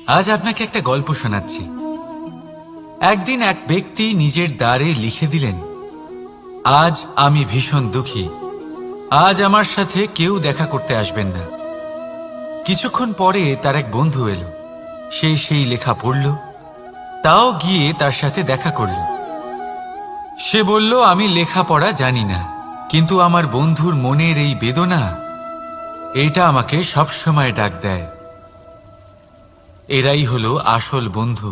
আজ আপনাকে একটা গল্প শোনাচ্ছি। একদিন এক ব্যক্তি নিজের দ্বারে লিখে দিলেন, আজ আমি ভীষণ দুঃখী, আজ আমার সাথে কেউ দেখা করতে আসবেন না। কিছুক্ষণ পরে তার এক বন্ধু এলো, সে সেই লেখা পড়ল, তাও গিয়ে তার সাথে দেখা করল। সে বলল, আমি লেখাপড়া জানি না, কিন্তু আমার বন্ধুর মনের এই বেদনা, এটা আমাকে সবসময় ডাক দেয়। এরাই হলো আসল বন্ধু।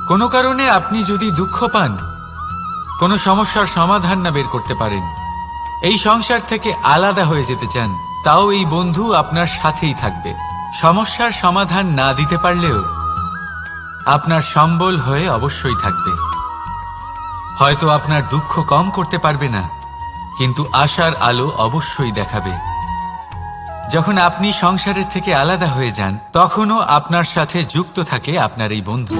কোনো কারণে আপনি যদি দুঃখ পান, কোনো সমস্যার সমাধান না বের করতে পারেন, এই সংসার থেকে আলাদা হয়ে যেতে চান, তাও এই বন্ধু আপনার সাথেই থাকবে। সমস্যার সমাধান না দিতে পারলেও আপনার সম্বল হয়ে অবশ্যই থাকবে। হয়তো আপনার দুঃখ কম করতে পারবে না, কিন্তু আশার আলো অবশ্যই দেখাবে। যখন আপনি সংসারের থেকে আলাদা হয়ে যান, তখনও আপনার সাথে যুক্ত থাকে আপনার এই বন্ধু,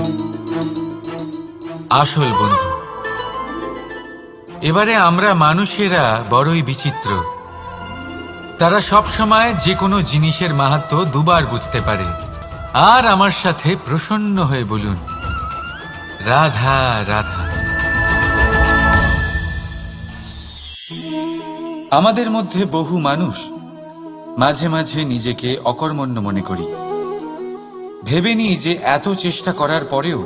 আসল বন্ধু। এবারে আমরা মানুষেরা বড়ই বিচিত্র। তারা সব সময় যে কোনো জিনিসের মাহাত্ম্য দুবার বুঝতে পারে। আর আমার সাথে প্রসন্ন হয়ে বলুন, রাধা রাধা। আমাদের মধ্যে বহু মানুষ মাঝে মাঝে নিজেকে অকর্মণ্য মনে করি, ভেবে নিই যে এত চেষ্টা করার পরেও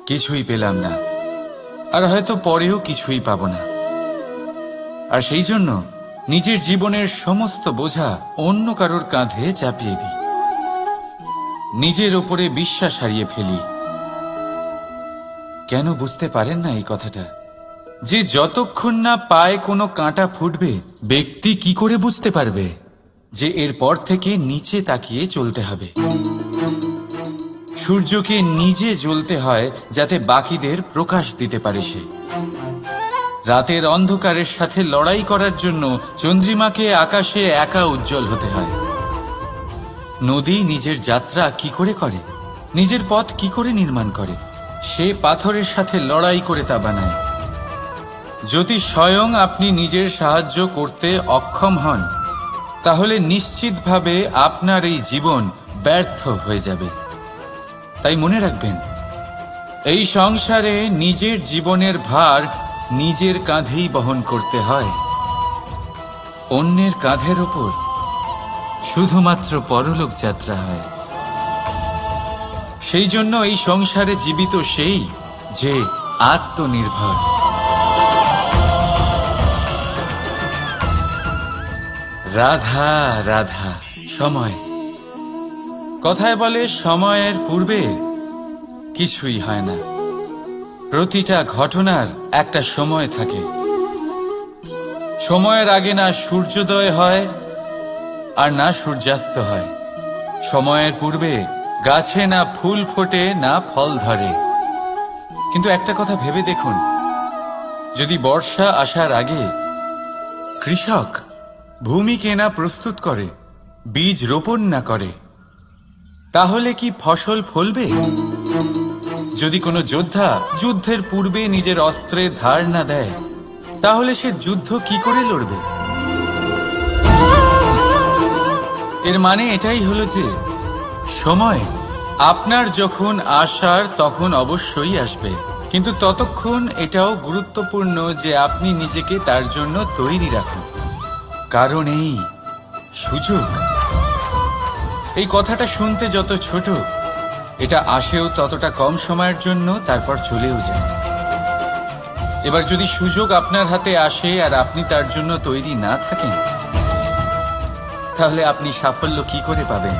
কিছুই পেলাম না, আর হয়তো পরেও কিছুই পাব না। আর সেই জন্য নিজের জীবনের সমস্ত বোঝা অন্য কারোর কাঁধে চাপিয়ে দিই, নিজের ওপরে বিশ্বাস হারিয়ে ফেলি। কেন বুঝতে পারেন না এই কথাটা? যে যতক্ষণ না পায়ে কোনো কাঁটা ফুটবে, ব্যক্তি কি করে বুঝতে পারবে যে এরপর থেকে নিচে তাকিয়ে চলতে হবে? সূর্যকে নিজে জ্বলতে হয় যাতে বাকিদের প্রকাশ দিতে পারে সে। রাতের অন্ধকারের সাথে লড়াই করার জন্য চন্দ্রিমাকে আকাশে একা উজ্জ্বল হতে হয়। নদী নিজের যাত্রা কি করে করে, নিজের পথ কি করে নির্মাণ করে? সে পাথরের সাথে লড়াই করে তা বানায়। যদি স্বয়ং আপনি নিজের সাহায্য করতে অক্ষম হন, তাহলে নিশ্চিতভাবে আপনার এই জীবন ব্যর্থ হয়ে যাবে। তাই মনে রাখবেন, এই সংসারে নিজের জীবনের ভার নিজের কাঁধেই বহন করতে হয়। অন্যের কাঁধের ওপর শুধুমাত্র পরলোক যাত্রা হয়। সেই জন্য এই সংসারে জীবিত সেই যে আত্মনির্ভর। রাধা রাধা। সময়, কথায় বলে সময়ের পূর্বে কিছুই হয় না। প্রতিটা ঘটনার একটা সময় থাকে। সময়ের আগে না সূর্যোদয় হয় আর না সূর্যাস্ত হয়। সময়ের পূর্বে গাছে না ফুল ফোটে না ফল ধরে। কিন্তু একটা কথা ভেবে দেখুন, যদি বর্ষা আসার আগে কৃষক ভূমিকে না প্রস্তুত করে, বীজ রোপণ না করে, তাহলে কি ফসল ফলবে? যদি কোনো যোদ্ধা যুদ্ধের পূর্বে নিজের অস্ত্রের ধার না দেয়, তাহলে সে যুদ্ধ কি করে লড়বে? এর মানে এটাই হলো যে সময় আপনার যখন আসার তখন অবশ্যই আসবে, কিন্তু ততক্ষণ এটাও গুরুত্বপূর্ণ যে আপনি নিজেকে তার জন্য তৈরি রাখুন। কারণ এই সুযোগ, এই কথাটা শুনতে যত ছোট, এটা আসেও ততটা কম সময়ের জন্য, তারপর চলেও যায়। এবার যদি সুযোগ আপনার হাতে আসে আর আপনি তার জন্য তৈরি না থাকেন, তাহলে আপনি সাফল্য কি করে পাবেন?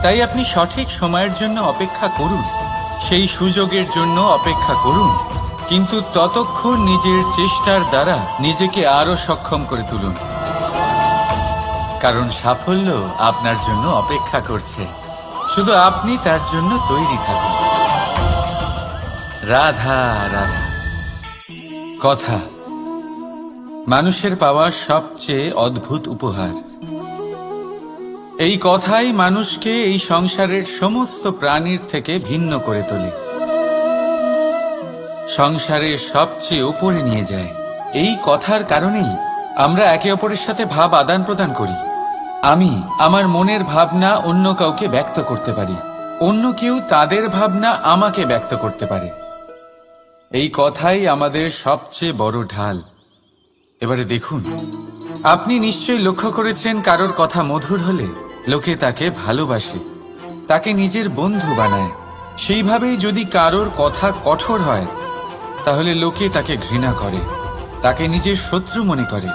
তাই আপনি সঠিক সময়ের জন্য অপেক্ষা করুন, সেই সুযোগের জন্য অপেক্ষা করুন, কিন্তু ততক্ষণ নিজের চেষ্টার দ্বারা নিজেকে আরো সক্ষম করে তুলুন। কারণ সাফল্য আপনার জন্য অপেক্ষা করছে, শুধু আপনি তার জন্য তৈরি থাকুন। রাধা রাধা। কথা মানুষের পাওয়া সবচেয়ে অদ্ভুত উপহার। এই কথাই মানুষকে এই সংসারের সমস্ত প্রাণীর থেকে ভিন্ন করে তোলে, সংসারের সবচেয়ে উপরে নিয়ে যায়। এই কথার কারণেই আমরা একে অপরের সাথে ভাব আদান প্রদান করি, আমি আমার মনের ভাবনা অন্য কাউকে ব্যক্ত করতে পারি, অন্য কেউ তাদের ভাবনা আমাকে ব্যক্ত করতে পারে। এই কথাই আমাদের সবচেয়ে বড় ঢাল। এবারে দেখুন, আপনি নিশ্চয়ই লক্ষ্য করেছেন কারোর কথা মধুর হলে লোকে তাকে ভালোবাসে, তাকে নিজের বন্ধু বানায়। সেইভাবেই যদি কারোর কথা কঠোর হয় তাহলে লোকে তাকে ঘৃণা করে, তাকে নিজের শত্রু মনে করে।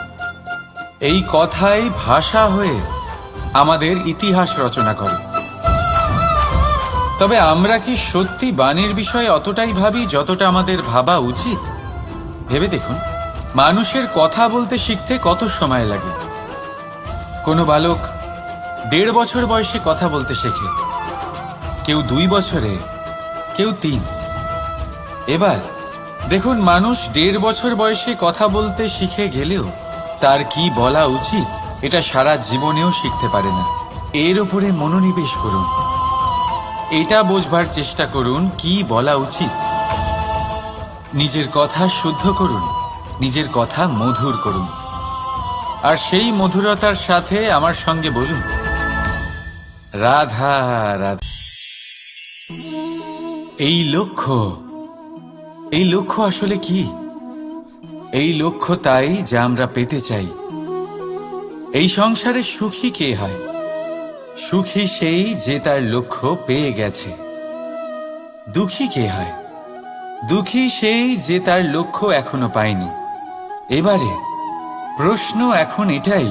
এই কথাই ভাষা হয়ে আমাদের ইতিহাস রচনা করে। তবে আমরা কি সত্যি বাণীর বিষয়ে অতটাই ভাবি যতটা আমাদের ভাবা উচিত? ভেবে দেখুন, মানুষের কথা বলতে শিখতে কত সময় লাগে। কোনো বালক 1.5 বছর বয়সে কথা বলতে শেখে, কেউ 2 বছরে, কেউ 3। এবার দেখুন, মানুষ 1.5 বছর বয়সে কথা বলতে শিখে গেলেও তার কি বলা উচিত এটা সারা জীবনেও শিখতে পারে না। এর উপরে মনোনিবেশ করুন, এটা বোঝবার চেষ্টা করুন কি বলা উচিত। নিজের কথা শুদ্ধ করুন, নিজের কথা মধুর করুন, আর সেই মধুরতার সাথে আমার সঙ্গে বলুন, রাধা রাধা। এই লক্ষ্য আসলে কি? এই লক্ষ্য তাই যা আমরা পেতে চাই। এই সংসারে সুখী কে হয়? সুখী সেই যে তার লক্ষ্য পেয়ে গেছে। দুঃখী কে হয়? দুঃখী সেই যে তার লক্ষ্য এখনো পায়নি। এবারে প্রশ্ন এখন এটাই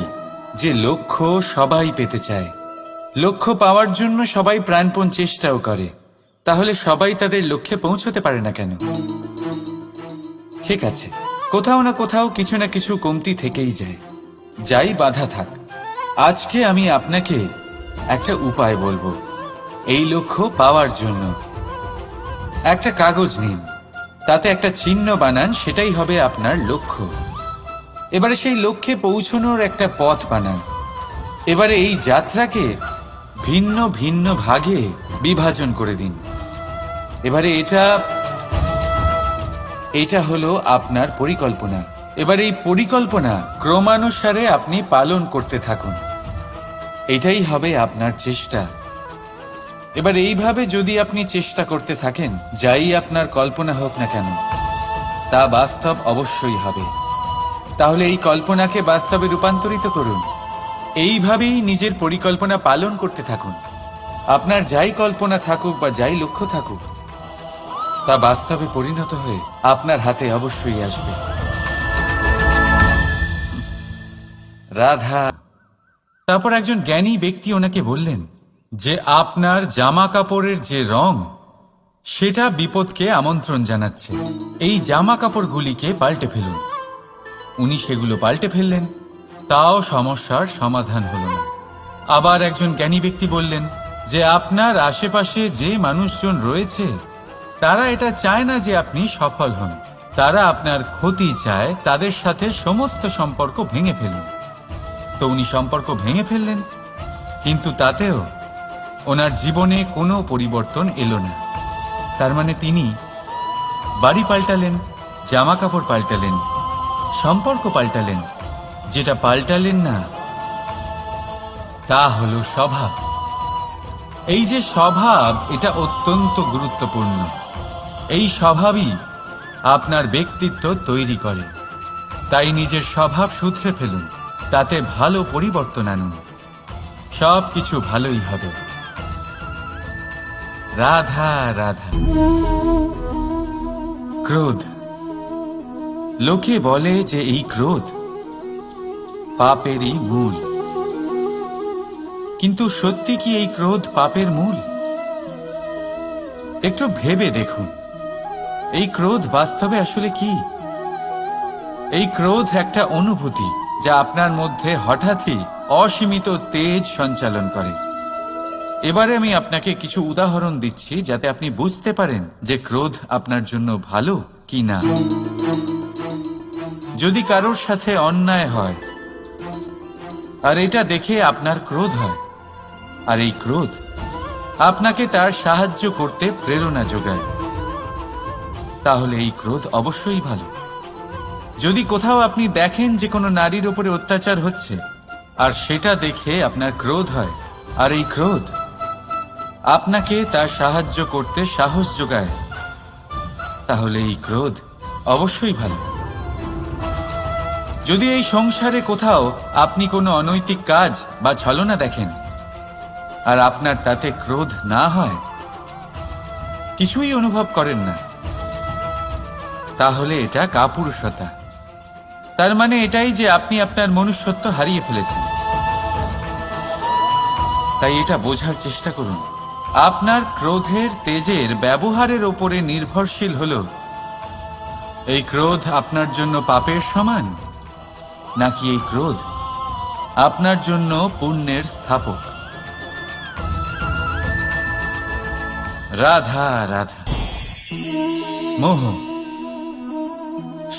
যে লক্ষ্য সবাই পেতে চায়, লক্ষ্য পাওয়ার জন্য সবাই প্রাণপণ চেষ্টাও করে, তাহলে সবাই তাদের লক্ষ্যে পৌঁছতে পারে না কেন? ঠিক আছে, কোথাও না কোথাও কিছু না কিছু কমতি থেকেই যায়, যাই বাধা থাক। আজকে আমি আপনাকে একটা উপায় বলবো এই লক্ষ্য পাওয়ার জন্য। একটা কাগজ নিন, তাতে একটা চিহ্ন বানান, সেটাই হবে আপনার লক্ষ্য। এবারে সেই লক্ষ্যে পৌঁছানোর একটা পথ বানান। এবারে এই যাত্রাকে ভিন্ন ভিন্ন ভাগে বিভাজন করে দিন। এবারে এটা হলো আপনার পরিকল্পনা। এবার এই পরিকল্পনা ক্রমানুসারে আপনি পালন করতে থাকুন, এটাই হবে আপনার চেষ্টা। এবার এইভাবে যদি আপনি চেষ্টা করতে থাকেন, যাই আপনার কল্পনা হোক না কেন তা বাস্তব অবশ্যই হবে। তাহলে এই কল্পনাকে বাস্তবে রূপান্তরিত করুন। এইভাবেই নিজের পরিকল্পনা পালন করতে থাকুন। আপনার যাই কল্পনা থাকুক বা যাই লক্ষ্য থাকুক, তা বাস্তবে পরিণত হয়ে আপনার হাতে অবশ্যই আসবে। রাধা। তারপর একজন জ্ঞানী ব্যক্তি ওনাকে বললেন যে আপনার জামা কাপড়ের যে রং, সেটা বিপদকে আমন্ত্রণ জানাচ্ছে। এই জামা কাপড়গুলিকে পাল্টে ফেলুন। উনি সেগুলো পাল্টে ফেললেন, তাও সমস্যার সমাধান হল না। আবার একজন জ্ঞানী ব্যক্তি বললেন যে আপনার আশেপাশে যে মানুষজন রয়েছে তারা এটা চায় না যে আপনি সফল হন, তারা আপনার ক্ষতি চায়। তাদের সাথে সমস্ত সম্পর্ক ভেঙে ফেলুন। তো উনি সম্পর্ক ভেঙে ফেললেন, কিন্তু তাতেও ওনার জীবনে কোনো পরিবর্তন এলো না। তার মানে তিনি বাড়ি পাল্টালেন, জামা কাপড় পাল্টালেন, সম্পর্ক পাল্টালেন, যেটা পাল্টালেন না তা হলো স্বভাব। এই যে স্বভাব, এটা অত্যন্ত গুরুত্বপূর্ণ। এই স্বভাবই আপনার ব্যক্তিত্ব তৈরি করে। তাই নিজের স্বভাব শুধরে ফেলুন, তাতে ভালো পরিবর্তন আনুন, সব কিছু ভালোই হবে। রাধা রাধা। ক্রোধ। লোকে বলে যে এই ক্রোধ পাপেরই মূল, কিন্তু সত্যি কি এই ক্রোধ পাপের মূল? একটু ভেবে দেখুন, এই ক্রোধ বাস্তবে আসলে কি? এই ক্রোধ একটা অনুভূতি যা আপনার মধ্যে হঠাৎই অসীমিত তেজ সঞ্চালন করে। এবারে আমি আপনাকে কিছু উদাহরণ দিচ্ছি যাতে আপনি বুঝতে পারেন যে ক্রোধ আপনার জন্য ভালো কি না। যদি কারোর সাথে অন্যায় হয় আর এটা দেখে আপনার ক্রোধ হয়, আর এই ক্রোধ আপনাকে তার সাহায্য করতে প্রেরণা যোগায়, তাহলে এই ক্রোধ অবশ্যই ভালো। যদি কোথাও আপনি দেখেন যে কোনো নারীর উপরে অত্যাচার হচ্ছে আর সেটা দেখে আপনার ক্রোধ হয়, আর এই ক্রোধ আপনাকে তার সাহায্য করতে সাহস যোগায়, তাহলে এই ক্রোধ অবশ্যই ভালো। যদি এই সংসারে কোথাও আপনি কোনো অনৈতিক কাজ বা ছলনা দেখেন আর আপনার তাতে ক্রোধ না হয়, কিছুই অনুভব করেন না, তাহলে এটা কাপুরুষতা। তার মানে এটাই যে আপনি আপনার মনুষ্যত্ব হারিয়ে ফেলেছেন। তাই এটা বোঝার চেষ্টা করুন, আপনার ক্রোধের তেজের ব্যবহারের ওপরে নির্ভরশীল হল এই ক্রোধ আপনার জন্য পাপের সমান, নাকি এই ক্রোধ আপনার জন্য পুণ্যের স্থাপক। রাধা রাধা। মোহ।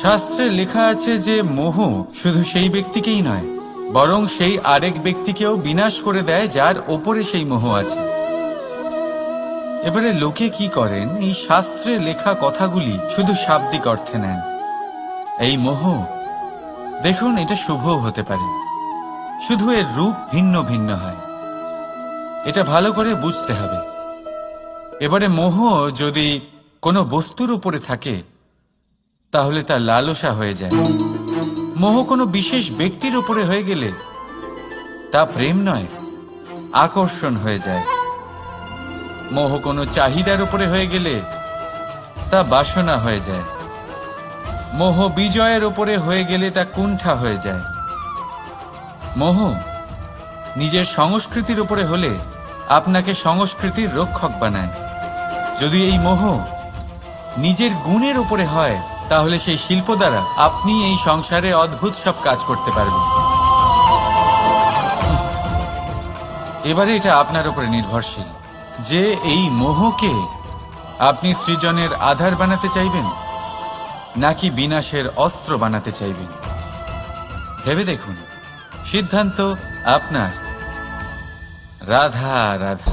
শাস্ত্রে লেখা আছে যে মোহ শুধু সেই ব্যক্তিকেই নয়, বরং সেই আরেক ব্যক্তিকেও বিনাশ করে দেয় যার ওপরে সেই মোহ আছে। এবারে লোকে কি করেন, এই শাস্ত্রে লেখা কথাগুলি শুধু শাব্দিক অর্থে নেন। এই মোহ, দেখুন, এটা শুভও হতে পারে, শুধু এর রূপ ভিন্ন ভিন্ন হয়। এটা ভালো করে বুঝতে হবে। এবারে মোহ যদি কোনো বস্তুর উপরে থাকে, তাহলে তা লালসা হয়ে যায়। মোহ কোনো বিশেষ ব্যক্তির উপরে হয়ে গেলে তা প্রেম নয়, আকর্ষণ হয়ে যায়। মোহ কোনো চাহিদার উপরে হয়ে গেলে তা বাসনা হয়ে যায়। মোহ বিজয়ের উপরে হয়ে গেলে তা কুণ্ঠা হয়ে যায়। মোহ নিজের সংস্কৃতির উপরে হলে আপনাকে সংস্কৃতির রক্ষক বানায়। যদি এই মোহ নিজের গুণের উপরে হয়, তাহলে সেই শিল্প দ্বারা আপনি এই সংসারে অদ্ভুত সব কাজ করতে পারবেন। এবারে এটা আপনার উপরে নির্ভরশীল যে এই মোহকে আপনি সৃজনের আধার বানাতে চাইবেন নাকি বিনাশের অস্ত্র বানাতে চাইবেন। ভেবে দেখুন, সিদ্ধান্ত আপনার। রাধা রাধা।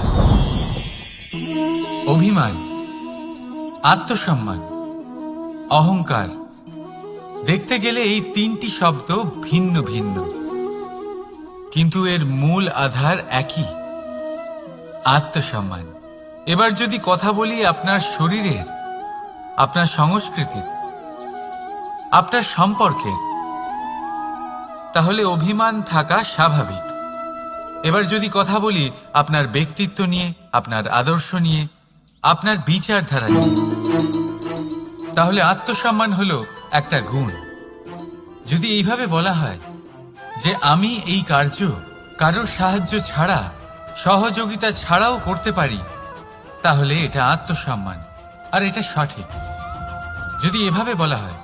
অভিমান, আত্মসম্মান, অহংকার, দেখতে গেলে এই তিনটি শব্দ ভিন্ন ভিন্ন, কিন্তু এর মূল আধার একই, আত্মসম্মান। এবার যদি কথা বলি আপনার শরীরের, আপনার সংস্কৃতির, আপনার সম্পর্কের, তাহলে অভিমান থাকা স্বাভাবিক। এবার যদি কথা বলি আপনার ব্যক্তিত্ব নিয়ে, আপনার আদর্শ নিয়ে, আপনার বিচারধারা নিয়ে, তাহলে আত্মসম্মান হলো একটা গুণ। যদি এইভাবে বলা হয় যে আমি এই কার্য কারোর সাহায্য ছাড়া, সহযোগিতা ছাড়াও করতে পারি, তাহলে এটা আত্মসম্মান, আর এটা সঠিক। যদি এভাবে বলা হয়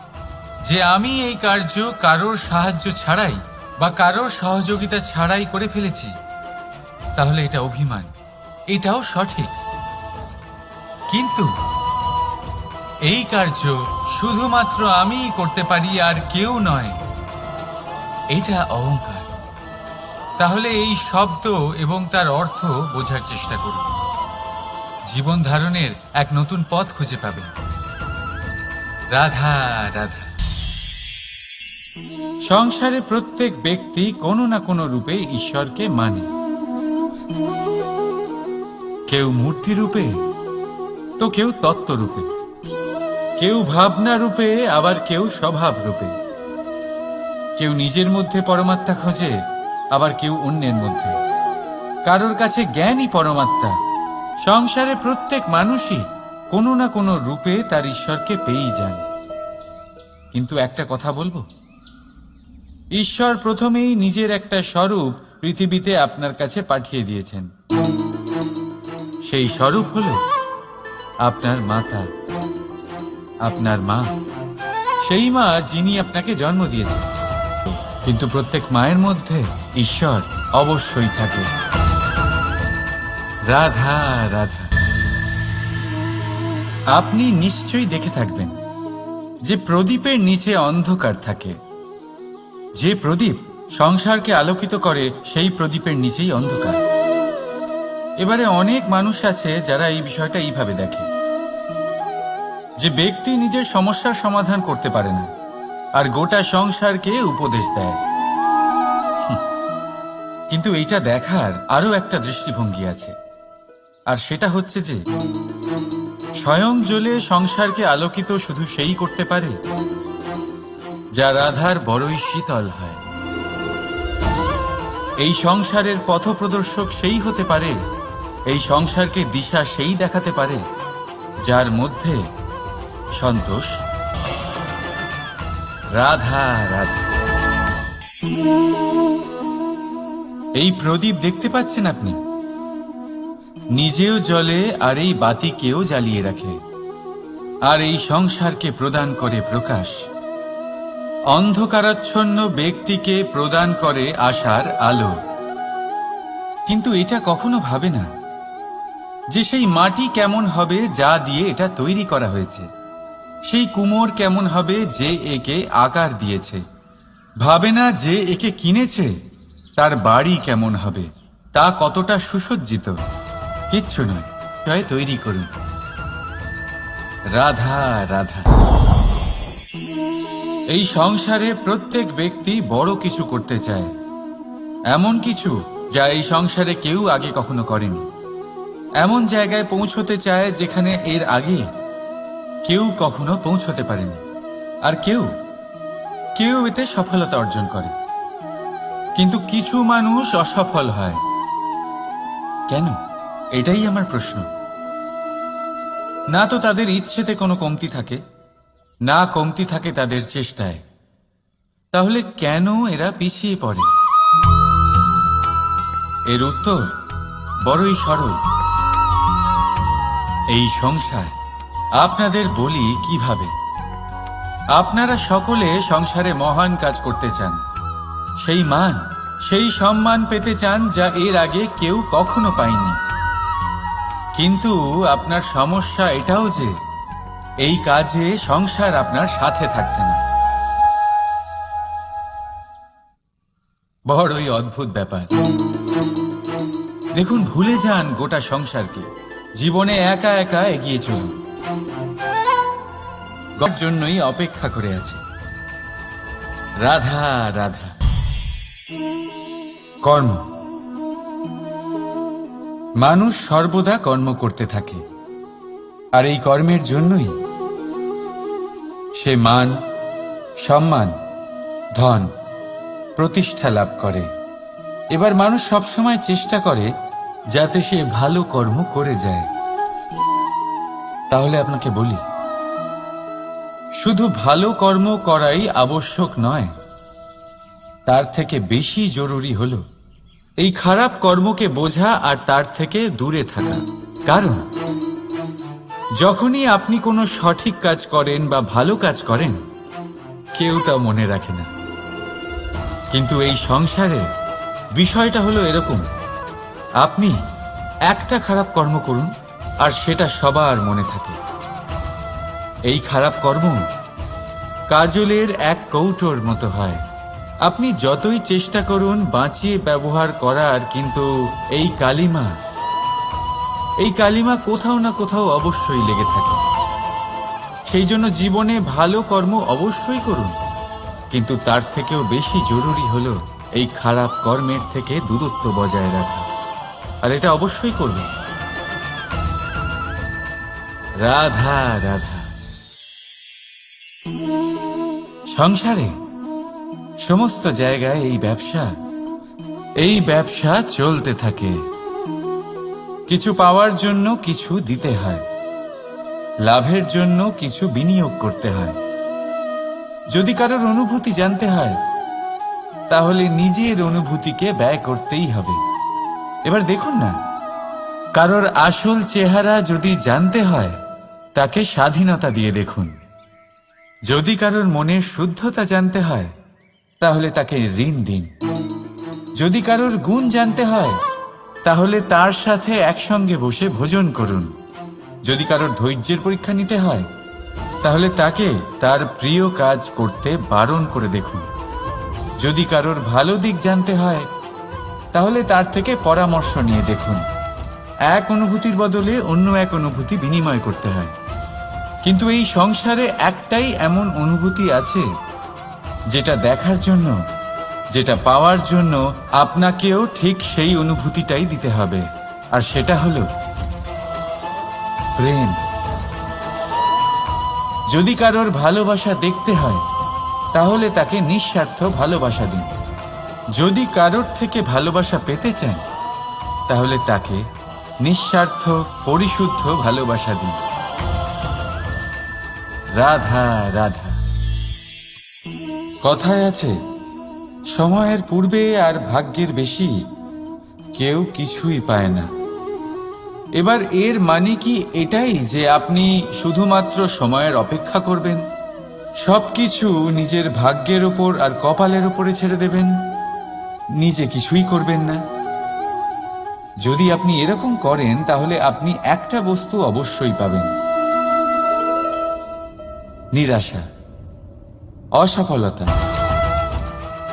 যে আমি এই কার্য কারোর সাহায্য ছাড়াই বা কারোর সহযোগিতা ছাড়াই করে ফেলেছি, তাহলে এটা অভিমান, এটাও সঠিক। কিন্তু এই কার্য শুধুমাত্র আমিই করতে পারি আর কেউ নয়, এটা অহংকার। তাহলে এই শব্দ এবং তার অর্থ বোঝার চেষ্টা করুন। জীবন ধারণের এক নতুন পথ খুঁজে পাবেন। রাধা রাধা। সংসারে প্রত্যেক ব্যক্তি কোনো না কোনো রূপে ঈশ্বরকে মানে। কেউ মূর্তি রূপে, তো কেউ তত্ত্ব রূপে, কেউ ভাবনা রূপে, আবার কেউ স্বভাব রূপে। কেউ নিজের মধ্যে পরমাত্মা খোঁজে, আবার কেউ অন্যের মধ্যে। কারোর কাছে জ্ঞানই পরমাত্মা। সংসারে প্রত্যেক মানুষই কোনো না কোনো রূপে তার ঈশ্বরকে পেয়েই যান। কিন্তু একটা কথা বলবো, ঈশ্বর প্রথমেই নিজের একটা স্বরূপ পৃথিবীতে আপনার কাছে পাঠিয়ে দিয়েছেন। সেই স্বরূপ হল আপনার মাতা, আপনার মা, সেই মা যিনি আপনাকে জন্ম দিয়েছেন। কিন্তু প্রত্যেক মায়ের মধ্যে ঈশ্বর অবশ্যই থাকে। রাধা রাধা। আপনি নিশ্চয়ই দেখে থাকবেন যে প্রদীপের নিচে অন্ধকার থাকে। যে প্রদীপ সংসারকে আলোকিত করে, সেই প্রদীপের নিচেই অন্ধকার। এবারে অনেক মানুষ আছে যারা এই বিষয়টা এইভাবে দেখে যে ব্যক্তি নিজের সমস্যার সমাধান করতে পারে না, আর গোটা সংসারকে উপদেশ দেয়। কিন্তু এইটা দেখার আরো একটা দৃষ্টিভঙ্গি আছে, আর সেটা হচ্ছে যে স্বয়ং জ্বলে সংসারকে আলোকিত শুধু সেই করতে পারে যা রাধার বড়ই শীতল হয়। এই সংসারের পথপ্রদর্শক সেই হতে পারে, এই সংসারকে দিশা সেই দেখাতে পারে যার মধ্যে সন্তোষ। রাধা রাধা। এই প্রদীপ দেখতে পাচ্ছেন আপনি, নিজেও জ্বলে আর এই বাতিকেও জ্বালিয়ে রাখে, আর এই সংসারকে প্রদান করে প্রকাশ। অন্ধকারাচ্ছন্ন ব্যক্তিকে প্রদান করে আশার আলো। কিন্তু এটা কখনো ভাবে না যে সেই মাটি কেমন হবে যা দিয়ে এটা তৈরি করা হয়েছে, সেই কুমোর কেমন হবে যে একে আকার দিয়েছে। ভাবে না যে একে কিনেছে তার বাড়ি কেমন হবে, তা কতটা সুসজ্জিত। কিচ্ছু নয়, জয় তৈরি করুন। রাধা রাধা। এই সংসারে প্রত্যেক ব্যক্তি বড় কিছু করতে চায়, এমন কিছু যা এই সংসারে কেউ আগে কখনো করেনি। এমন জায়গায় পৌঁছতে চায় যেখানে এর আগে কেউ কখনো পৌঁছতে পারেনি, আর কেউ এতে সফলতা অর্জন করে। কিন্তু কিছু মানুষ অসফল হয় কেন? এটাই আমার প্রশ্ন। না তো তাদের ইচ্ছেতে কোনো কমতি থাকে, না কমতি থাকে তাদের চেষ্টায়। তাহলে কেন এরা পিছিয়ে পড়ে? এর উত্তর বড়ই সরল। এই সংসার। আপনাদের বলি কিভাবে। আপনারা সকলে সংসারে মহান কাজ করতে চান, সেই মান, সেই সম্মান পেতে চান যা এর আগে কেউ কখনো পায়নি। কিন্তু আপনার সমস্যা এটাও যে এই কাজে সংসার আপনার সাথে থাকছে না। বড়ই অদ্ভুত ব্যাপার। দেখুন, ভুলে যান গোটা সংসারকে, জীবনে একা একা এগিয়ে চলুন। জন্যই অপেক্ষা করে আছে। রাধা রাধা। কর্ম। মানুষ সর্বদা কর্ম করতে থাকে, আর এই কর্মের জন্যই সে মান, সম্মান, ধন, প্রতিষ্ঠা লাভ করে। এবার মানুষ সবসময় চেষ্টা করে যাতে সে ভালো কর্ম করে যায়। তাহলে আপনাকে বলি, শুধু ভালো কর্ম করাই আবশ্যক নয়, তার থেকে বেশি জরুরি হলো এই খারাপ কর্মকে বোঝা আর তার থেকে দূরে থাকা। কারণ যখনই আপনি কোনো সঠিক কাজ করেন বা ভালো কাজ করেন, কেউ তা মনে রাখে না। কিন্তু এই সংসারে বিষয়টা হলো এরকম, আপনি একটা খারাপ কর্ম করুন আর সেটা সবার মনে থাকে। এই খারাপ কর্ম কাজলের এক কৌটোর মতো হয়। আপনি যতই চেষ্টা করুন বাঁচিয়ে ব্যবহার করার, কিন্তু এই কালিমা কোথাও না কোথাও অবশ্যই লেগে থাকে। সেই জন্য জীবনে ভালো কর্ম অবশ্যই করুন, কিন্তু তার থেকেও বেশি জরুরি হলো এই খারাপ কর্মের থেকে দূরত্ব বজায় রাখা। আর এটা অবশ্যই করবেন। রাধা রাধা। সংসারে সমস্ত জায়গায় এই ব্যবসা চলতে থাকে। কিছু পাওয়ার জন্য কিছু দিতে হয়, লাভের জন্য কিছু বিনিয়োগ করতে হয়। যদি কারোর অনুভূতি জানতে হয়, তাহলে নিজের অনুভূতিকে ব্যয় করতেই হবে। এবার দেখুন না, কারোর আসল চেহারা যদি জানতে হয়, তাকে স্বাধীনতা দিয়ে দেখুন। যদি কারোর মনের শুদ্ধতা জানতে হয়, তাহলে তাকে ঋণ দিন। যদি কারোর গুণ জানতে হয়, তাহলে তার সাথে একসঙ্গে বসে ভোজন করুন। যদি কারোর ধৈর্যের পরীক্ষা নিতে হয়, তাহলে তাকে তার প্রিয় কাজ করতে বারণ করে দেখুন। যদি কারোর ভালো দিক জানতে হয়, তাহলে তার থেকে পরামর্শ নিয়ে দেখুন। এক অনুভূতির বদলে অন্য এক অনুভূতি বিনিময় করতে হয়। কিন্তু এই সংসারে একটাই এমন অনুভূতি আছে যেটা দেখার জন্য যেটা পাওয়ার জন্য আপনাকেও ঠিক সেই অনুভূতিটাই দিতে হবে, আর সেটা হলো প্রেম। যদি কারোর ভালোবাসা দেখতে হয় তাহলে তাকে নিঃস্বার্থ ভালোবাসা দিন। যদি কারোর থেকে ভালোবাসা পেতে চান তাহলে তাকে নিঃস্বার্থ পরিশুদ্ধ ভালোবাসা দিন। রাধা রাধা। কথায় আছে, সময়ের পূর্বে আর ভাগ্যের বেশি কেউ কিছুই পায় না। এবার এর মানে কি এটাই যে আপনি শুধুমাত্র সময়ের অপেক্ষা করবেন, সবকিছু নিজের ভাগ্যের ওপর আর কপালের ওপরে ছেড়ে দেবেন, নিজে কিছুই করবেন না? যদি আপনি এরকম করেন তাহলে আপনি একটা বস্তু অবশ্যই পাবেন: নিরাশা, অসফলতা।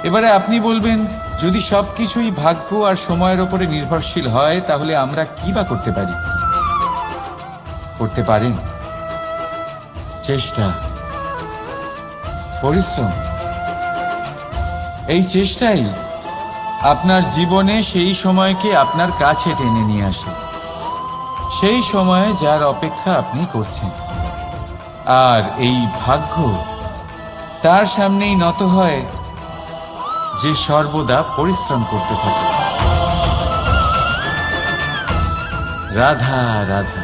এবারে আপনি বলবেন, যদি সবকিছুই ভাগ্য আর সময়ের ওপরে নির্ভরশীল হয় তাহলে আমরা কি বা করতে পারি? করতে পারেন চেষ্টা, পরিশ্রম। এই চেষ্টাই আপনার জীবনে সেই সময়কে আপনার কাছে টেনে নিয়ে আসে, সেই সময়ে যার অপেক্ষা আপনি করছেন। আর এই ভাগ্য তার সামনেই নত হয় যে সর্বদা পরিশ্রম করতে থাকে। রাধা রাধা।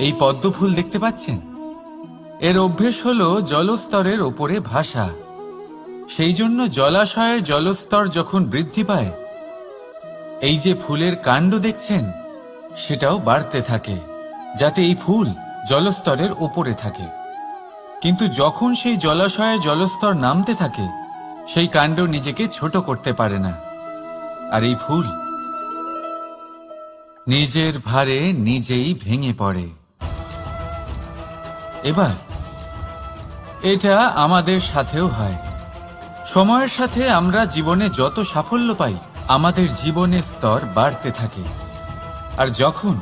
এই পদ্ম ফুল দেখতে পাচ্ছেন? এর অভ্যেস হলো জলস্তরের ওপরে ভাসা। সেই জন্য জলাশয়ের জলস্তর যখন বৃদ্ধি পায়, এই যে ফুলের কাণ্ড দেখছেন সেটাও বাড়তে থাকে, যাতে এই ফুল জলস্তরের ওপরে থাকে। কিন্তু যখন সেই জলাশয়ের জলস্তর নামতে থাকে, সেই কাণ্ড নিজেকে ছোট করতে পারে না, আর এই ফুল নিজের ভারে নিজেই ভেঙে পড়ে। এবার এটা আমাদের সাথেও হয়। সময়ের সাথে আমরা জীবনে যত সাফল্য পাই, আমাদের জীবনের স্তর বাড়তে থাকে। আর যখন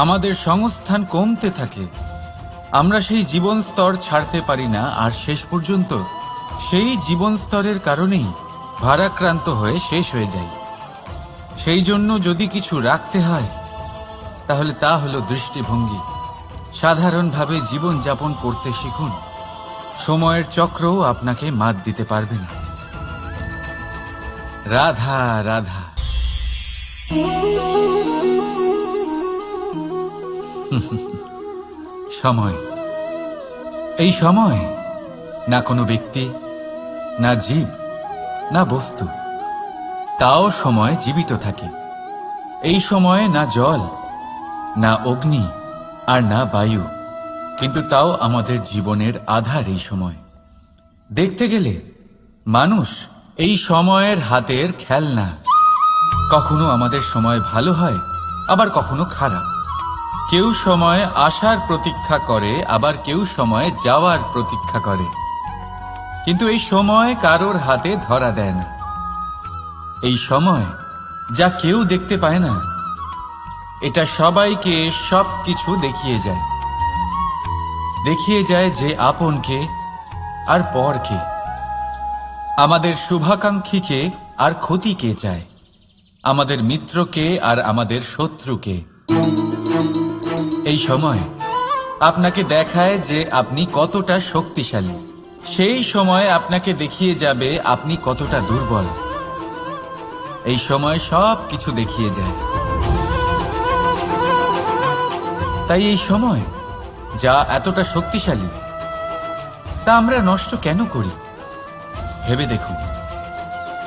আমাদের সংস্থান কমতে থাকে, আমরা সেই জীবন স্তর ছাড়তে পারি না, আর শেষ পর্যন্ত সেই জীবন স্তরের কারণেই ভারাক্রান্ত হয়ে শেষ হয়ে যায়। সেই জন্য যদি কিছু রাখতে হয় তাহলে তা হলো দৃষ্টিভঙ্গি। সাধারণভাবে জীবন যাপন করতে শিখুন, সময়ের চক্রও আপনাকে মাত দিতে পারবে না। রাধা রাধা। সময়, এই সময় না কোনো ব্যক্তি, না জীব, না বস্তু, তাও সময় জীবিত থাকে। এই সময়ে না জল, না অগ্নি, আর না বায়ু, কিন্তু তাও আমাদের জীবনের আধার। এই সময় দেখতে গেলে মানুষ এই সময়ের হাতের খেলনা। কখনো আমাদের সময় ভালো হয়, আবার কখনো খারাপ। কেউ সময় আসার প্রতীক্ষা করে, আবার কেউ সময় যাওয়ার প্রতীক্ষা করে, কিন্তু এই সময় কারোর হাতে ধরা দেয় না। এই সময় যা কেউ দেখতে পায় না, এটা সবাইকে সবকিছু দেখিয়ে যায়। দেখিয়ে যায় যে আপন কে আর পর কে, আমাদের শুভাকাঙ্ক্ষীকে আর ক্ষতি কে চায়, আমাদের মিত্রকে আর আমাদের শত্রুকে। এই সময় আপনাকে দেখায় যে আপনি কতটা শক্তিশালী, সেই সময় আপনাকে দেখিয়ে যাবে আপনি কতটা দুর্বল। এই সময় সব কিছু দেখিয়ে যায়। তাই এই সময় যা এতটা শক্তিশালী, তা আমরা নষ্ট কেন করি? ভেবে দেখুন।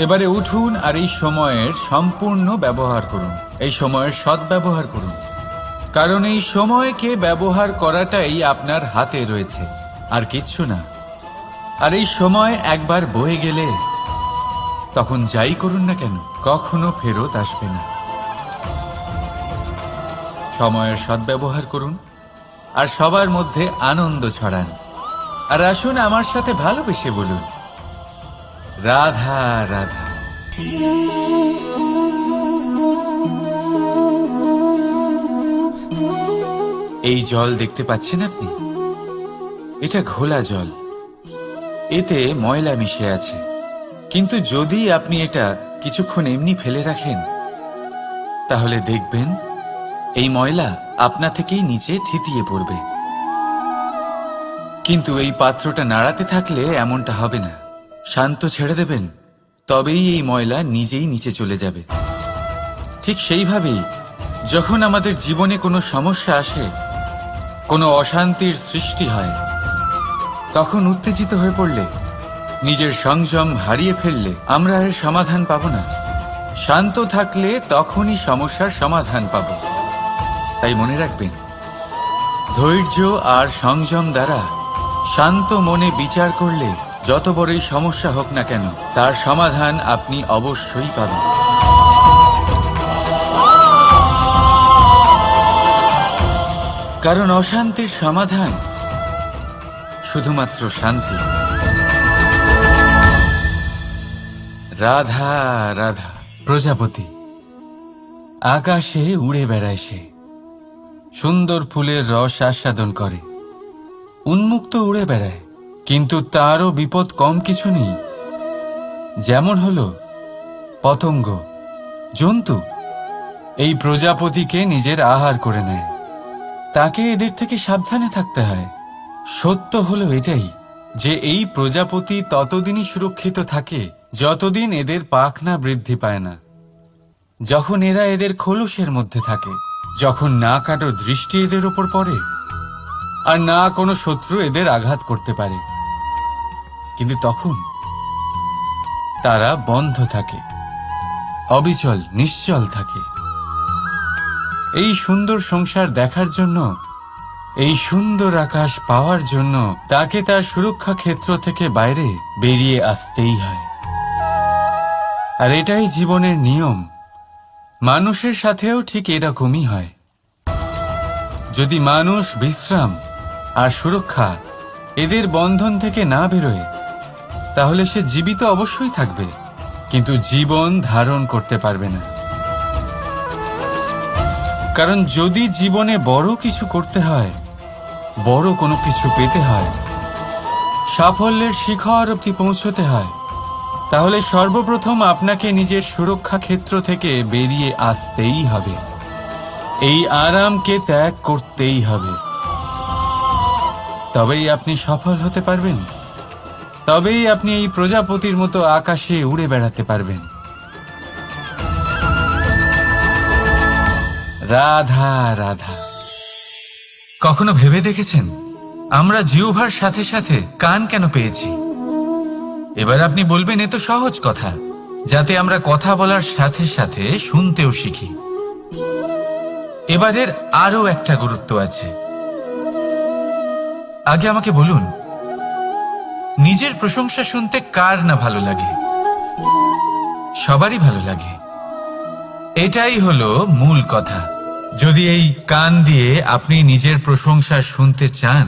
এবারে উঠুন আর এই সময়ের সম্পূর্ণ ব্যবহার করুন, এই সময়ের সদ্ব্যবহার করুন, কারণ এই সময়কে ব্যবহার করাটাই আপনার হাতে রয়েছে, আর কিচ্ছু না। আর এই সময় একবার বয়ে গেলে তখন যাই করুন না কেন, কখনো ফেরত আসবে না। সময়ের সদ্ব্যবহার করুন আর সবার মধ্যে আনন্দ ছড়ান। আর আসুন আমার সাথে ভালোবেসে বলুন, রাধা রাধা। এই জল দেখতে পাচ্ছেন আপনি? এটা ঘোলা জল। এতে ময়লা মিশে আছে, কিন্তু যদি আপনি এটা কিছুক্ষণ এমনি ফেলে রাখেন তাহলে দেখবেন এই ময়লা আপনা থেকেই নিচে থিতিয়ে পড়বে। কিন্তু এই পাত্রটা নাড়াতে থাকলে এমনটা হবে না। শান্ত ছেড়ে দেবেন, তবেই এই ময়লা নিজেই নিচে চলে যাবে। ঠিক সেইভাবেই যখন আমাদের জীবনে কোনো সমস্যা আসে, কোনো অশান্তির সৃষ্টি হয়, তখন উত্তেজিত হয়ে পড়লে, নিজের সংযম হারিয়ে ফেললে আমরা এর সমাধান পাব না। শান্ত থাকলে তখনই সমস্যার সমাধান পাব। তাই মনে রাখবেন, ধৈর্য আর সংযম দ্বারা শান্ত মনে বিচার করলে যত বড়ই সমস্যা হোক না কেন, তার সমাধান আপনি অবশ্যই পাবেন। কারণ অশান্তির সমাধান শুধুমাত্র শান্তি। রাধা রাধা। প্রজাপতি আকাশে উড়ে বেড়ায়, সে সুন্দর ফুলের রস আস্বাদন করে, উন্মুক্ত উড়ে বেড়ায়, কিন্তু তারও বিপদ কম কিছু নেই। যেমন হলো পতঙ্গ, জন্তু এই প্রজাপতিকে নিজের আহার করে নেয়। তাকে এদের থেকে সাবধানে থাকতে হয়। সত্য হলো এটাই যে এই প্রজাপতি ততদিনই সুরক্ষিত থাকে যতদিন এদের পাখনা বৃদ্ধি পায় না। যখন এরা এদের খোলসের মধ্যে থাকে, যখন না কারো দৃষ্টি এদের ওপর পড়ে আর না কোনো শত্রু এদের আঘাত করতে পারে, কিন্তু তখন তারা বন্ধ থাকে, অবিচল নিশ্চল থাকে। এই সুন্দর সংসার দেখার জন্য, এই সুন্দর আকাশ পাওয়ার জন্য তাকে তার সুরক্ষা ক্ষেত্র থেকে বাইরে বেরিয়ে আসতেই হয়। আর এটাই জীবনের নিয়ম। মানুষের সাথেও ঠিক এরকমই হয়। যদি মানুষ বিশ্রাম আর সুরক্ষা এদের বন্ধন থেকে না বেরোয়, তাহলে সে জীবিত অবশ্যই থাকবে, কিন্তু জীবন ধারণ করতে পারবে না। কারণ যদি জীবনে বড় কিছু করতে হয়, বড় কোনো কিছু পেতে হয়, সাফল্যের শিখর অবধি পৌঁছতে হয়, তাহলে সর্বপ্রথম আপনাকে নিজের সুরক্ষা ক্ষেত্র থেকে বেরিয়ে আসতেই হবে। এই আরামকে ত্যাগ করতেই হবে। তবেই আপনি সফল হতে পারবেন, তবেই আপনি এই প্রজাপতির মতো আকাশে উড়ে বেড়াতে পারবেন। রাধা রাধা। কখনো ভেবে দেখেছেন আমরা জিহ্বার সাথে সাথে কান কেন পেয়েছি? এবার আপনি বলবেন, এ তো সহজ কথা, যাতে আমরা কথা বলার সাথে সাথে শুনতেও শিখি। এবারের আরো একটা গুরুত্ব আছে। আগে আমাকে বলুন, নিজের প্রশংসা শুনতে কার না ভালো লাগে? সবারই ভালো লাগে। এটাই হলো মূল কথা। যদি এই কান দিয়ে আপনি নিজের প্রশংসা শুনতে চান,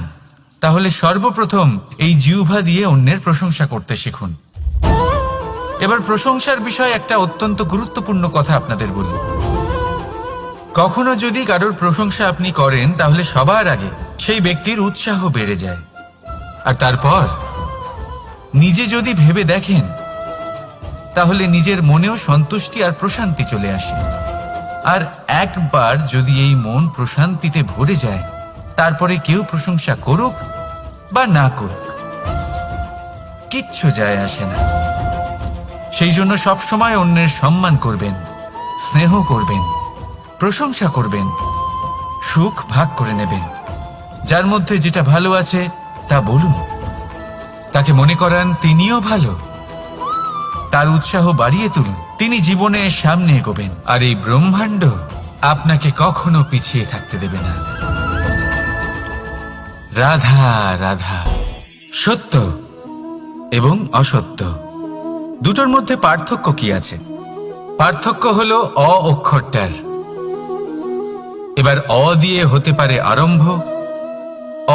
তাহলে সর্বপ্রথম এই জিহ্বা দিয়ে অন্যের প্রশংসা করতে শিখুন। এবার প্রশংসার বিষয়ে একটা অত্যন্ত গুরুত্বপূর্ণ কথা আপনাদের বলি। কখনো যদি কারোর প্রশংসা আপনি করেন, তাহলে সবার আগে সেই ব্যক্তির উৎসাহ বেড়ে যায়। আর তারপর নিজে যদি ভেবে দেখেন, তাহলে নিজের মনেও সন্তুষ্টি আর প্রশান্তি চলে আসে। আর একবার যদি এই মন প্রশান্তিতে ভরে যায়, তারপরে কেউ প্রশংসা করুক বা না করুক, কিচ্ছু যায় আসে না। সেই জন্য সবসময় অন্যের সম্মান করবেন, স্নেহ করবেন, প্রশংসা করবেন, সুখ ভাগ করে নেবেন। যার মধ্যে যেটা ভালো আছে তা বলুন, তাকে মনে করান তিনিও ভালো, তার উৎসাহ বাড়িয়ে তুলুন। তিনি জীবনে সামনে এগোবেন, আর এই ব্রহ্মাণ্ড আপনাকে কখনো পিছিয়ে থাকতে দেবে না। রাধা রাধা। সত্য এবং অসত্য দুটোর মধ্যে পার্থক্য কি আছে? পার্থক্য হলো অ অক্ষরটার। এবার অ দিয়ে হতে পারে আরম্ভ,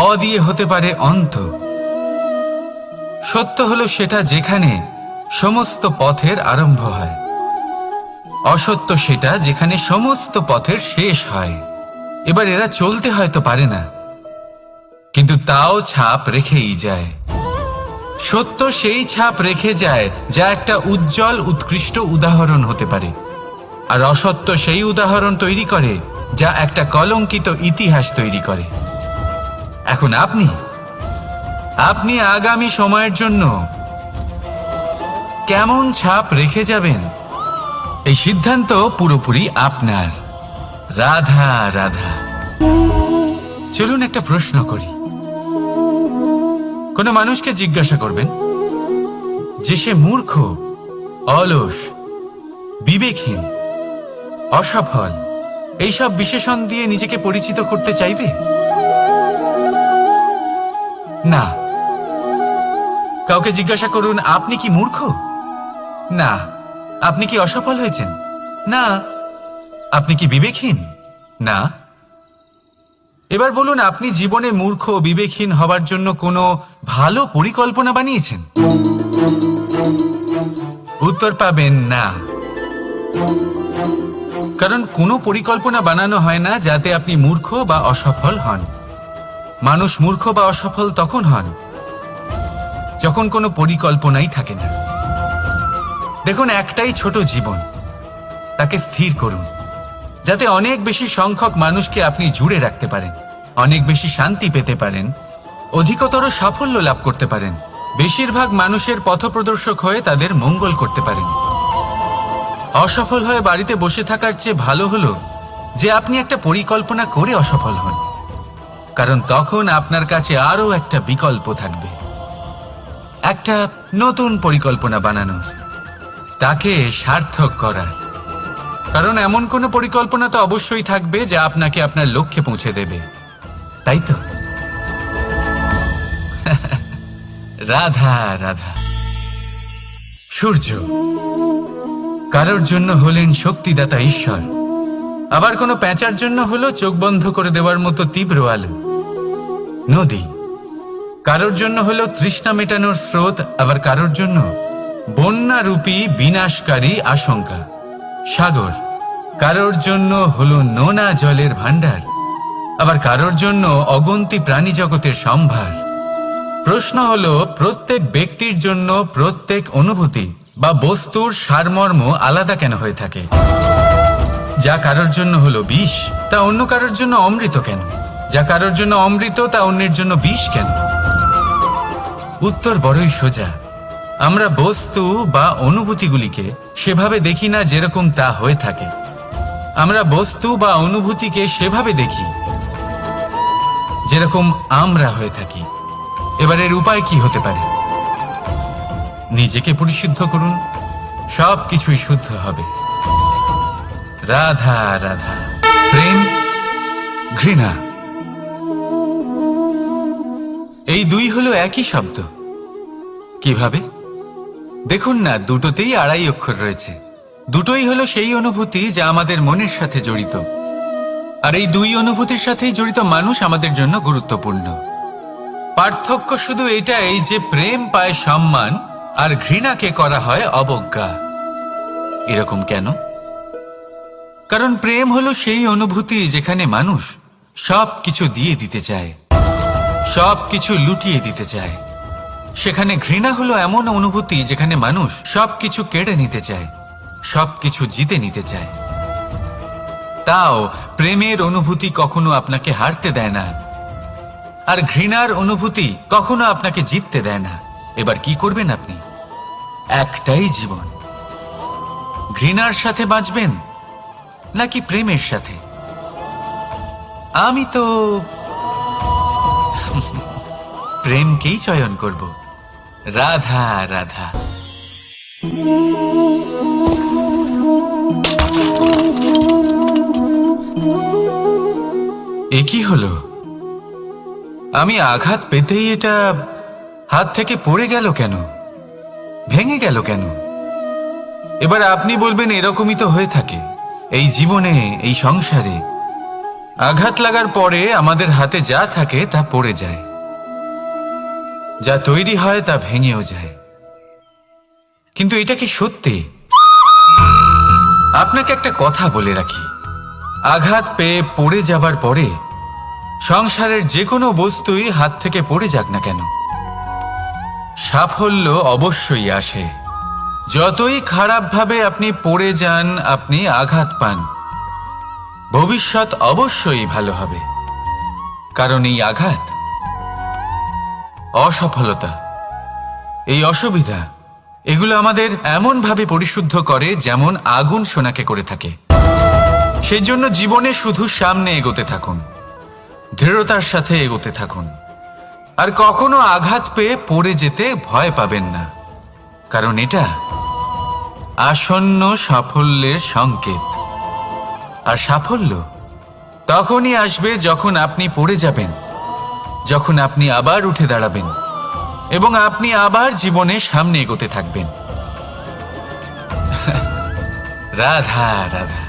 অ দিয়ে হতে পারে অন্ত। সত্য হলো সেটা যেখানে সমস্ত পথের আরম্ভ হয়, অসত্য সেটা যেখানে সমস্ত পথের শেষ হয়। এবার এরা চলতে হয়তো পারে না, কিন্তু তাও ছাপ রেখেই যায়। সত্য সেই ছাপ রেখে যায় যা একটা উজ্জ্বল উৎকৃষ্ট উদাহরণ হতে পারে, আর অসত্য সেই উদাহরণ তৈরি করে যা একটা কলঙ্কিত ইতিহাস তৈরি করে। এখন আপনি আগামী সময়ের জন্য কেমন ছাপ রেখে যাবেন, এই সিদ্ধান্ত পুরোপুরি আপনার। রাধা রাধা। চলুন একটা প্রশ্ন করি। কোনো মানুষকে জিজ্ঞাসা করবেন যে সে মূর্খ, অলস, বিবেকহীন, অসফল এইসব বিশেষণ দিয়ে নিজেকে পরিচিত করতে চাইবে? না। কাউকে জিজ্ঞাসা করুন আপনি কি মূর্খ? না। আপনি কি অসফল হয়েছেন? না। আপনি কি বিবেকহীন? না। এবার বলুন আপনি জীবনে মূর্খ ও বিবেকহীন হবার জন্য কোনো ভালো পরিকল্পনা বানিয়েছেন? উত্তর পাবেন না। কারণ কোনো পরিকল্পনা বানানো হয় না যাতে আপনি মূর্খ বা অসফল হন। মানুষ মূর্খ বা অসফল তখন হন যখন কোনো পরিকল্পনাই থাকে না। দেখুন, একটাই ছোট জীবন, তাকে স্থির করুন যাতে অনেক বেশি সংখ্যক মানুষকে আপনি জুড়ে রাখতে পারেন, অনেক বেশি শান্তি পেতে পারেন, অধিকতর সাফল্য লাভ করতে পারেন, বেশিরভাগ মানুষের পথপ্রদর্শক হয়ে তাদের মঙ্গল করতে পারেন। অসফল হয়ে বাড়িতে বসে থাকার চেয়ে ভালো হলো যে আপনি একটা পরিকল্পনা করে অসফল হন, কারণ তখন আপনার কাছে আরো একটা বিকল্প থাকবে, একটা নতুন পরিকল্পনা বানানোর, তাকে সার্থক করার। কারণ এমন কোনো পরিকল্পনা তো অবশ্যই থাকবে যা আপনাকে আপনার লক্ষ্যে পৌঁছে দেবে, তাই তো? রাধা রাধা। সূর্য কারোর জন্য হলেন শক্তিদাতা ঈশ্বর, আবার কোনো প্যাঁচার জন্য হলো চোখ বন্ধ করে দেওয়ার মতো তীব্র আলো। নদী কারোর জন্য হলো তৃষ্ণা মেটানোর স্রোত, আবার কারোর জন্য বন্যারূপী বিনাশকারী আশঙ্কা। সাগর কারোর জন্য হলো নোনা জলের ভান্ডার, আবার কারোর জন্য অগন্তি প্রাণী জগতের সম্ভার। প্রশ্ন হলো, প্রত্যেক ব্যক্তির জন্য প্রত্যেক অনুভূতি বা বস্তুর সারমর্ম আলাদা কেন হয়ে থাকে? যা কারোর জন্য হলো বিষ, তা অন্য কারোর জন্য অমৃত কেন? যা কারোর জন্য অমৃত, তা অন্যের জন্য বিষ কেন? উত্তর বড়ই সোজা। আমরা বস্তু বা অনুভূতিগুলিকে সেভাবে দেখি না যেরকম তা হয়ে থাকে। আমরা বস্তু বা অনুভূতিকে সেভাবে দেখি যেরকম আমরা হয়ে থাকি। এবার এর উপায় কি হতে পারে? নিজেকে পরিশুদ্ধ করুন, সব কিছুই শুদ্ধ হবে। রাধা রাধা। প্রেম, ঘৃণা, এই দুই হলো একই শব্দ। কিভাবে? দেখুন না, দুটোতেই আড়াই অক্ষর রয়েছে। দুটোই হলো সেই অনুভূতি যা আমাদের মনের সাথে জড়িত, আর এই দুই অনুভূতির সাথেই জড়িত মানুষ আমাদের জন্য গুরুত্বপূর্ণ। পার্থক্য শুধু এটাই যে প্রেম পায় সম্মান আর ঘৃণাকে করা হয় অবজ্ঞা। এরকম কেন? কারণ প্রেম হলো সেই অনুভূতি যেখানে মানুষ সব কিছু দিয়ে দিতে চায়, সব কিছু লুটিয়ে দিতে চায়। সেখানে ঘৃণা হলো এমন অনুভূতি যেখানে মানুষ সবকিছু কেড়ে নিতে চায়, সবকিছু জিতে নিতে চায়। তাও প্রেমের অনুভূতি কখনো আপনাকে হারতে দেয় না, আর ঘৃণার অনুভূতি কখনো আপনাকে জিততে দেয় না। এবার কি করবেন আপনি? একটাই জীবন, ঘৃণার সাথে বাঁচবেন নাকি প্রেমের সাথে? আমি তো প্রেমকেই চয়ন করব। রাধা রাধা। এ কি হলো? আমি আঘাত পেতেই এটা হাত থেকে পড়ে গেল কেন? ভেঙে গেল কেন? এবার আপনি বলবেন এরকমই তো হয়ে থাকে এই জীবনে, এই সংসারে। আঘাত লাগার পরে আমাদের হাতে যা থাকে তা পড়ে যায়, যা তৈরি হয় তা ভেঙেও যায়। কিন্তু এটা কি সত্যি? আপনাকে একটা কথা বলে রাখি, আঘাত পেয়ে পড়ে যাবার পরে সংসারের যে কোনো বস্তুই হাত থেকে পড়ে যাক না কেন, সাফল্য অবশ্যই আসে। যতই খারাপভাবে আপনি পড়ে যান, আপনি আঘাত পান, ভবিষ্যৎ অবশ্যই ভালো হবে। কারণ এই আঘাত, অসফলতা, এই অসুবিধা, এগুলো আমাদের এমনভাবে পরিশুদ্ধ করে যেমন আগুন সোনাকে করে থাকে। সেই জন্য জীবনে শুধু সামনে এগোতে থাকুন, দৃঢ়তার সাথে এগোতে থাকুন, আর কখনো আঘাত পেয়ে পড়ে যেতে ভয় পাবেন না। কারণ এটা আসন্ন সাফল্যের সংকেত। আর সাফল্য তখনই আসবে যখন আপনি পড়ে যাবেন, যখন আপনি আবার উঠে দাঁড়াবেন এবং আপনি আবার জীবনে সামনে এগোতে থাকবেন। রাধা রাধা।